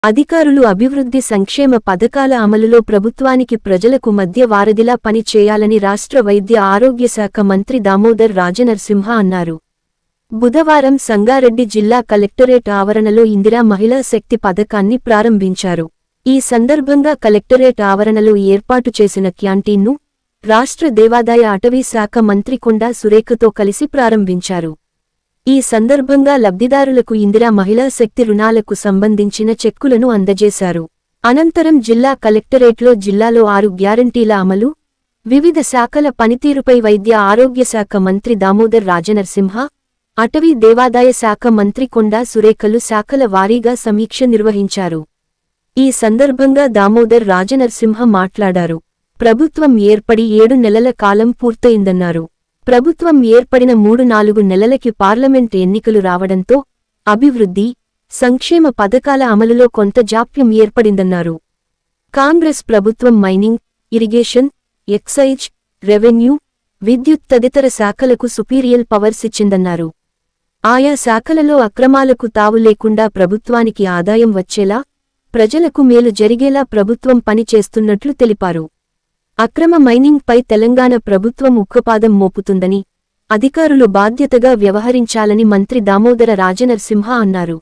అధికారులు అభివృద్ధి సంక్షేమ పథకాల అమలులో ప్రభుత్వానికి ప్రజలకు మధ్య వారధిలా పని చేయాలని రాష్ట్ర వైద్య ఆరోగ్య శాఖ మంత్రి దామోదర్ రాజనరసింహ అన్నారు. బుధవారం సంగారెడ్డి జిల్లా కలెక్టరేట్ ఆవరణలో ఇందిరా మహిళా శక్తి పథకాన్ని ప్రారంభించారు. ఈ సందర్భంగా కలెక్టరేట్ ఆవరణలో ఏర్పాటు చేసిన క్యాంటీన్ను రాష్ట్ర దేవాదాయ అటవీ శాఖ మంత్రి కొండా సురేఖతో కలిసి ప్రారంభించారు. ఈ సందర్భంగా లబ్ధిదారులకు ఇందిరా మహిళా శక్తి రుణాలకు సంబంధించిన చెక్కులను అందజేశారు. అనంతరం జిల్లా కలెక్టరేట్లో జిల్లాలో 6 గ్యారంటీల అమలు, వివిధ శాఖల పనితీరుపై వైద్య ఆరోగ్య శాఖ మంత్రి దామోదర్ రాజనరసింహ, అటవీ దేవాదాయ శాఖ మంత్రి కొండా సురేఖలు శాఖల వారీగా సమీక్ష నిర్వహించారు. ఈ సందర్భంగా దామోదర్ రాజనరసింహ మాట్లాడారు. ప్రభుత్వం ఏర్పడి 7 నెలల కాలం పూర్తయిందన్నారు. ప్రభుత్వం ఏర్పడిన 3-4 నెలలకి పార్లమెంట్ ఎన్నికలు రావడంతో అభివృద్ధి, సంక్షేమ పథకాల అమలులో కొంత జాప్యం ఏర్పడిందన్నారు. కాంగ్రెస్ ప్రభుత్వం మైనింగ్, ఇరిగేషన్, ఎక్సైజ్, రెవెన్యూ, విద్యుత్ తదితర శాఖలకు సుపీరియల్ పవర్స్ ఇచ్చిందన్నారు. ఆయా శాఖలలో అక్రమాలకు తావు లేకుండా ప్రభుత్వానికి ఆదాయం వచ్చేలా, ప్రజలకు మేలు జరిగేలా ప్రభుత్వం పని చేస్తున్నట్లు తెలిపారు. అక్రమ మైనింగ్పై తెలంగాణ ప్రభుత్వం ఉక్కుపాదం మోపుతుందని, అధికారులు బాధ్యతగా వ్యవహరించాలని మంత్రి దామోదర రాజనరసింహ అన్నారు.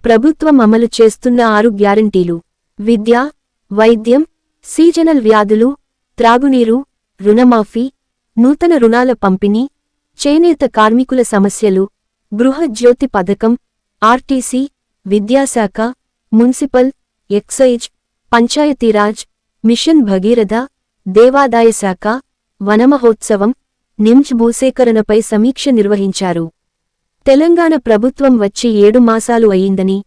ప్రభుత్వం అమలు చేస్తున్న 6 గ్యారంటీలు విద్య, వైద్యం, సీజనల్ వ్యాధులు, త్రాగునీరు, రుణమాఫీ, నూతన రుణాల పంపిణీ, చేనేత కార్మికుల సమస్యలు, గృహజ్యోతి పథకం, ఆర్టీసీ, విద్యాశాఖ, municipal, excise, Panchayatiraj, mission Bhagiratha, దేవాదాయ శాఖ, వనమహోత్సవం, నిమ్స్ భూసేకరణపై సమీక్ష నిర్వహించారు. తెలంగాణ ప్రభుత్వం వచ్చి 7 మాసాలు అయిందని,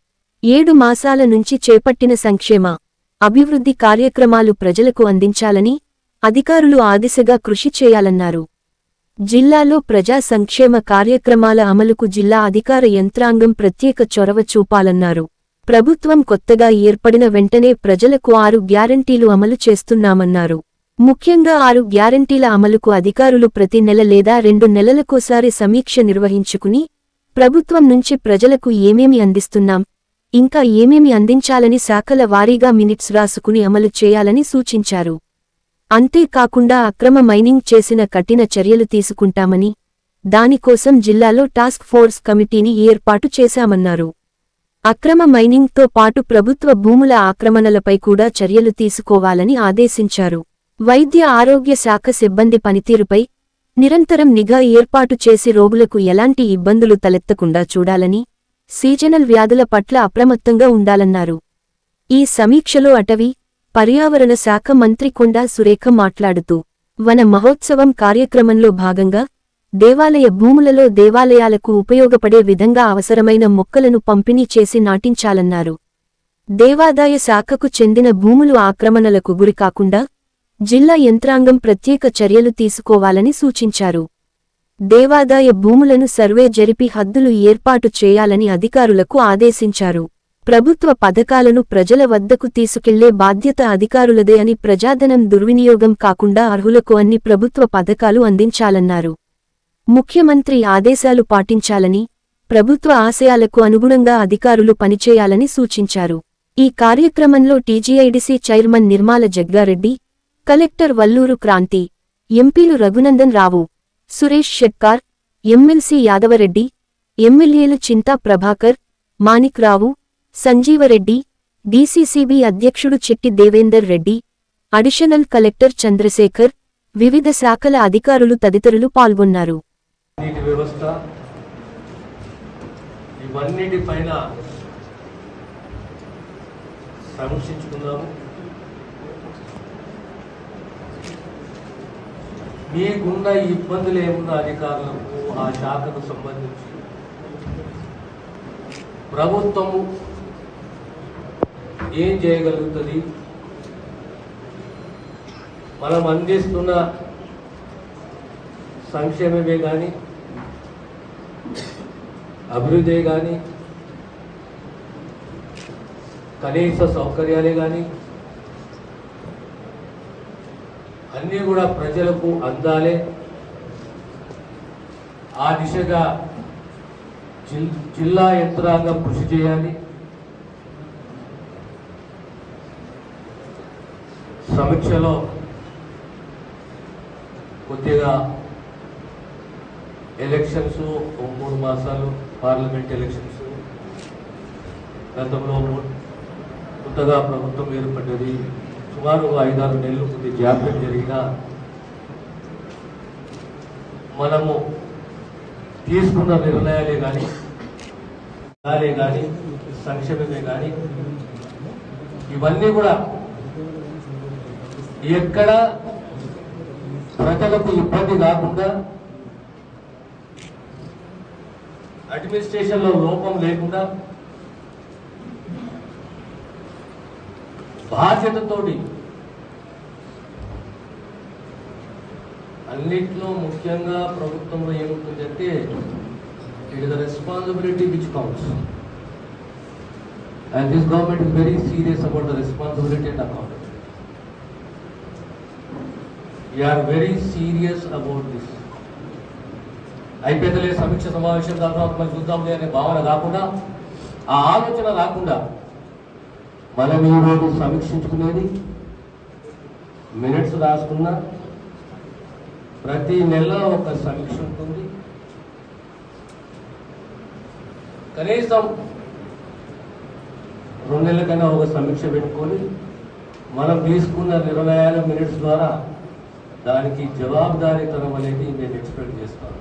7 మాసాల నుంచి చేపట్టిన సంక్షేమ, అభివృద్ధి కార్యక్రమాలు ప్రజలకు అందించాలని అధికారులు ఆ దిశగా కృషి చేయాలన్నారు. జిల్లాలో ప్రజా సంక్షేమ కార్యక్రమాల అమలుకు జిల్లా అధికార యంత్రాంగం ప్రత్యేక చొరవ చూపాలన్నారు. ప్రభుత్వం కొత్తగా ఏర్పడిన వెంటనే ప్రజలకు 6 గ్యారంటీలు అమలు చేస్తున్నామన్నారు. ముఖ్యంగా 6 గ్యారంటీల అమలుకు అధికారులు ప్రతి నెల లేదా 2 నెలలకోసారి సమీక్ష నిర్వహించుకుని, ప్రభుత్వం నుంచి ప్రజలకు ఏమేమి అందిస్తున్నాం, ఇంకా ఏమేమి అందించాలని శాఖల వారీగా మినిట్స్ రాసుకుని అమలు చేయాలని సూచించారు. అంతేకాకుండా అక్రమ మైనింగ్ చేసిన కఠిన చర్యలు తీసుకుంటామని, దానికోసం జిల్లాలో టాస్క్ ఫోర్స్ కమిటీని ఏర్పాటు చేశామన్నారు. అక్రమ మైనింగ్తో పాటు ప్రభుత్వ భూముల ఆక్రమణలపై కూడా చర్యలు తీసుకోవాలని ఆదేశించారు. వైద్య ఆరోగ్య శాఖ సిబ్బంది పనితీరుపై నిరంతరం నిఘా ఏర్పాటు చేసి రోగులకు ఎలాంటి ఇబ్బందులు తలెత్తకుండా చూడాలని, సీజనల్ వ్యాధుల పట్ల అప్రమత్తంగా ఉండాలన్నారు. ఈ సమీక్షలో అటవీ, పర్యావరణ శాఖ మంత్రి కొండా సురేఖ మాట్లాడుతూ, వన మహోత్సవం కార్యక్రమంలో భాగంగా దేవాలయ భూములలో దేవాలయాలకు ఉపయోగపడే విధంగా అవసరమైన మొక్కలను పంపిణీ చేసి నాటించాలన్నారు. దేవాదాయ శాఖకు చెందిన భూములు ఆక్రమణలకు గురికాకుండా జిల్లా యంత్రాంగం ప్రత్యేక చర్యలు తీసుకోవాలని సూచించారు. దేవాదాయ భూములను సర్వే జరిపి హద్దులు ఏర్పాటు చేయాలని అధికారులకు ఆదేశించారు. ప్రభుత్వ పథకాలను ప్రజల వద్దకు తీసుకెళ్లే బాధ్యత అధికారులదే అని, ప్రజాధనం దుర్వినియోగం కాకుండా అర్హులకు అన్ని ప్రభుత్వ పథకాలు అందించాలన్నారు. ముఖ్యమంత్రి ఆదేశాలు పాటించాలని, ప్రభుత్వ ఆశయాలకు అనుగుణంగా అధికారులు పనిచేయాలని సూచించారు. ఈ కార్యక్రమంలో టీజీఐడీసీ చైర్మన్ నిర్మాల జగ్గారెడ్డి, కలెక్టర్ వల్లూరు క్రాంతి, ఎంపీలు రఘునందన్ రావు, సురేష్ షెట్కార్, ఎమ్మెల్సీ యాదవరెడ్డి, ఎమ్మెల్యేలు చింతా ప్రభాకర్, మాణిక్ రావు, సంజీవరెడ్డి, డీసీసీబీ అధ్యక్షుడు చిట్టి దేవేందర్ రెడ్డి, అడిషనల్ కలెక్టర్ చంద్రశేఖర్, వివిధ శాఖల అధికారులు తదితరులు పాల్గొన్నారు. మీకున్న ఇబ్బందులు ఏమున్నా అధికారులకు ఆ శాఖకు సంబంధించి ప్రభుత్వము ఏం చేయగలుగుతుంది, మనం అందిస్తున్న సంక్షేమమే కానీ, అభివృద్ధి కానీ, కనీస సౌకర్యాలే కానీ అన్నీ కూడా ప్రజలకు అందాలే. ఆ దిశగా జిల్లా యంత్రాంగం కృషి చేయాలి. సమీక్షలో కొద్దిగా ఎలక్షన్స్ 3 మాసాలు పార్లమెంట్ ఎలక్షన్స్ గతంలో కొత్తగా ప్రభుత్వం ఏర్పడ్డది, సుమారు 5-6 నెలలు కొద్ది జాప్యం జరిగిన మనము తీసుకున్న నిర్ణయాలే కానీ సంక్షేమమే కానీ ఇవన్నీ కూడా ఎక్కడ ప్రజలకు ఇబ్బంది కాకుండా, అడ్మినిస్ట్రేషన్ లో లోపం లేకుండా బాధ్యతతోటి అన్నిట్లో ముఖ్యంగా ప్రభుత్వంలో ఏముంటుందంటే it is the responsibility which counts and this government is very serious about the responsibility and accountability. We are very serious about this. అయిపోయిందలే సమీక్ష సమావేశం తర్వాత మనం చూద్దాంలే అనే భావన కాకుండా, ఆ ఆలోచన రాకుండా మనం ఈరోజు సమీక్షించుకునేది, మినిట్స్ రాసుకున్న ప్రతి నెల ఒక సమీక్ష ఉంటుంది. కనీసం 2 నెలలకైనా ఒక సమీక్ష పెట్టుకొని మనం తీసుకున్న నిర్ణయాల మినిట్స్ ద్వారా దానికి జవాబుదారీతనం అనేది నేను ఎక్స్పెక్ట్ చేస్తాను.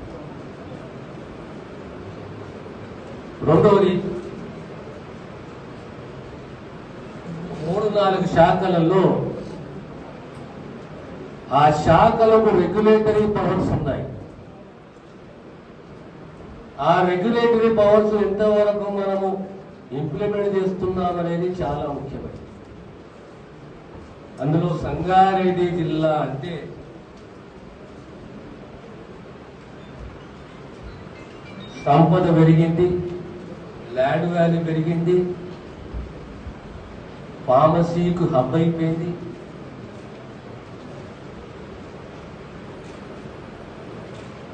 రెండవది, 3-4 శాఖలలో ఆ శాఖలకు రెగ్యులేటరీ పవర్స్ ఉన్నాయి. ఆ రెగ్యులేటరీ పవర్స్ ఎంతవరకు మనము ఇంప్లిమెంట్ చేస్తున్నాం అనేది చాలా ముఖ్యమైనది. అందులో సంగారెడ్డి జిల్లా అంటే సంపద పెరిగింది, ల్యాండ్ వాల్యూ పెరిగింది, ఫార్మసీకు హబ్ అయిపోయింది.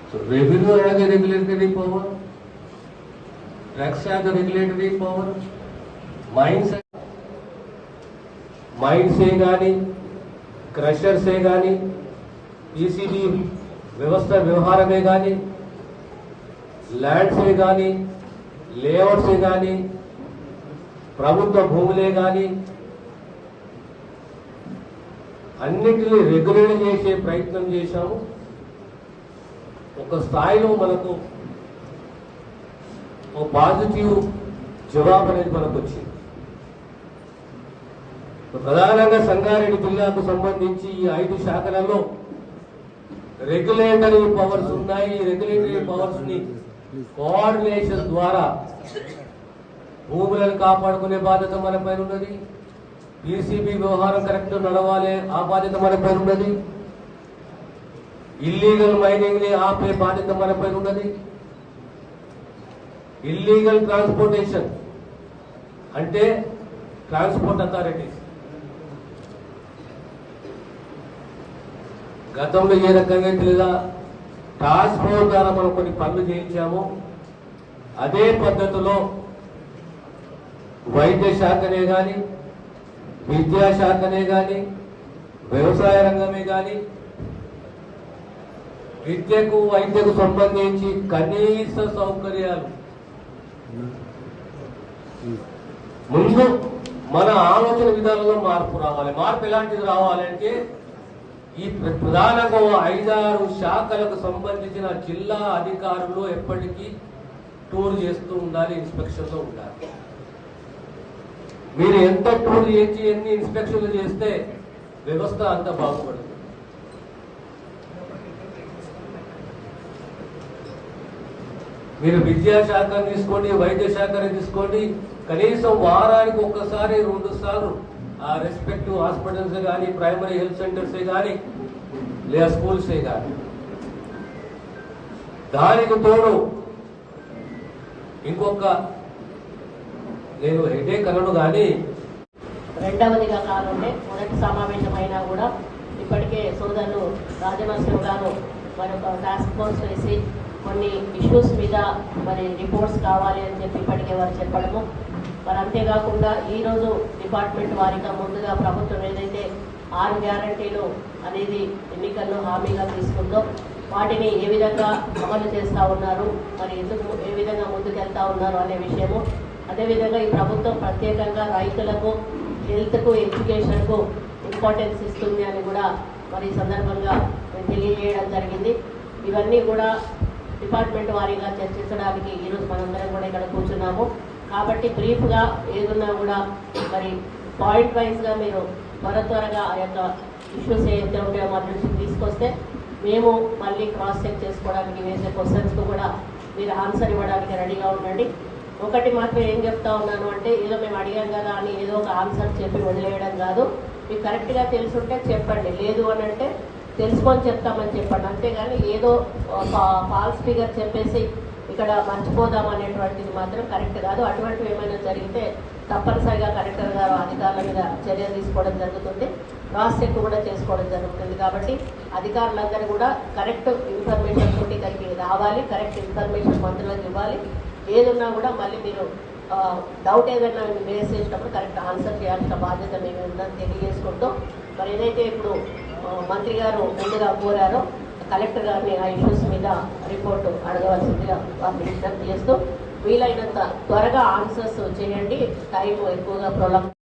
So revenue as a regulatory power, drugs as a regulatory power, మైన్సే కానీ, క్రషర్సే కానీ, పీసీబీ వ్యవహారమే కానీ, ల్యాండ్సే కానీ, లేఅవుట్సే కానీ, ప్రభుత్వ భూములే కానీ అన్నిటినీ రెగ్యులేట్ చేసే ప్రయత్నం చేశాము. ఒక స్థాయిలో మనకు ఒక పాజిటివ్ జవాబు అనేది మనకు వచ్చింది. ప్రధానంగా సంగారెడ్డి జిల్లాకు సంబంధించి ఈ 5 శాఖలలో రెగ్యులేటరీ పవర్స్ ఉన్నాయి. రెగ్యులేటరీ పవర్స్ ని కోఆర్డినేషన్ ద్వారా భూములను కాపాడుకునే బాధ్యత మన పైన ఉన్నది. పీసీబీ వ్యవహారం కరెక్ట్ నడవాలి, ఆ బాధ్యత మన పైన ఉన్నది. ఇల్లీగల్ మైనింగ్ ని ఆపే బాధ్యత మన పైన ఉన్నది. ఇల్లీగల్ ట్రాన్స్పోర్టేషన్ అంటే ట్రాన్స్పోర్ట్ అథారిటీస్ గతంలో ఏ రకంగా లేదా టాస్క్ ఫోర్స్ ద్వారా మనం కొన్ని పనులు చేయించాము, అదే పద్ధతిలో వైద్య శాఖనే కానీ, విద్యాశాఖనే కానీ, వ్యవసాయ రంగమే కానీ, విద్యకు వైద్యకు సంబంధించి కనీస సౌకర్యాలు ముందు మన ఆలోచన విధానంలో మార్పు రావాలి. మార్పు ఎలాంటిది రావాలంటే ఈ ప్రధానంగా 5-6 శాఖలకు సంబంధించిన జిల్లా అధికారులు ఎప్పటికీ టూర్ చేస్తూ ఉండాలి, ఇన్స్పెక్షన్ లో ఉండాలి. మీరు ఎంత టూర్ చేసి ఎన్ని ఇన్స్పెక్షన్లు చేస్తే వ్యవస్థ అంత బాగుపడుతుంది. మీరు విద్యాశాఖను తీసుకోండి, వైద్య శాఖని తీసుకోండి, కనీసం వారానికి 1-2 సార్లు ఆ రెస్పెక్టివ్ హాస్పిటల్స్ కానీ, ప్రైమరీ హెల్త్ సెంటర్సే కానీ, లేదా స్కూల్సే కానీ, దానికి తోడు ఇంకొక నేను హెడేక్ అనను కానీ రెండవదిగా కానుండే మొదటి సమావేశం అయినా కూడా ఇప్పటికే సోదరులు రాజనరసింహ గారు మరొక టాస్క్ ఫోర్స్ వేసి కొన్ని ఇష్యూస్ మీద మరి రిపోర్ట్స్ కావాలి అని చెప్పి ఇప్పటికే వారు చెప్పడము, మరి అంతేకాకుండా ఈరోజు డిపార్ట్మెంట్ వారిగా ముందుగా ప్రభుత్వం ఏదైతే 6 గ్యారంటీలు అనేది ఎన్నికల్లో హామీగా తీసుకుందో వాటిని ఏ విధంగా అమలు చేస్తూ ఉన్నారు, మరి ఎందుకు ఏ విధంగా ముందుకెళ్తా ఉన్నారు అనే విషయము, అదేవిధంగా ఈ ప్రభుత్వం ప్రత్యేకంగా రైతులకు, హెల్త్కు, ఎడ్యుకేషన్కు ఇంపార్టెన్స్ ఇస్తుంది అని కూడా మరి ఈ సందర్భంగా తెలియజేయడం జరిగింది. ఇవన్నీ కూడా డిపార్ట్మెంట్ వారీగా చర్చించడానికి ఈరోజు మనందరం కూడా ఇక్కడ కూర్చున్నాము. కాబట్టి బ్రీఫ్గా ఏదున్నా కూడా మరి పాయింట్ వైజ్గా మీరు త్వరగా ఆ యొక్క ఇష్యూస్ ఏదైతే ఉంటాయో మా దృష్టికి తీసుకొస్తే మేము మళ్ళీ క్రాస్ చెక్ చేసుకోవడానికి వేసే క్వశ్చన్స్కు కూడా మీరు ఆన్సర్ ఇవ్వడానికి రెడీగా ఉండండి. ఒకటి మాత్రం ఏం చెప్తా ఉన్నాను అంటే ఏదో మేము అడిగాం కదా అని ఏదో ఒక ఆన్సర్ చెప్పి వదిలేయడం కాదు. మీకు కరెక్ట్గా తెలుసుంటే చెప్పండి, లేదు అని అంటే తెలుసుకొని చెప్తామని చెప్పండి. అంతేగాని ఏదో ఫాల్స్ ఫిగర్ చెప్పేసి ఇక్కడ మర్చిపోదాం అనేటువంటిది మాత్రం కరెక్ట్ కాదు. అటువంటివి ఏమైనా జరిగితే తప్పనిసరిగా కలెక్టర్ గారు అధికారుల మీద చర్య తీసుకోవడం జరుగుతుంది, క్రాస్ చెక్ కూడా చేసుకోవడం జరుగుతుంది. కాబట్టి అధికారులందరూ కూడా కరెక్ట్ ఇన్ఫర్మేషన్ తోటి ఇక్కడికి రావాలి, కరెక్ట్ ఇన్ఫర్మేషన్ మంత్రులకు ఇవ్వాలి. ఏదున్నా కూడా మళ్ళీ మీరు డౌట్ ఏదైనా రేస్ చేసినప్పుడు కరెక్ట్ ఆన్సర్ చేయాల్సిన బాధ్యత మేము ఉందని తెలియజేసుకుంటూ మరి ఏదైతే ఇప్పుడు మంత్రి గారు ముందుగా కోరారో కలెక్టర్ గారిని ఆ ఇష్యూస్ మీద రిపోర్టు అడగవలసిందిగా వారిని విజ్ఞప్తి చేస్తూ వీలైనంత త్వరగా ఆన్సర్స్ చేయండి, టైం ఎక్కువగా ప్రొలాంగ్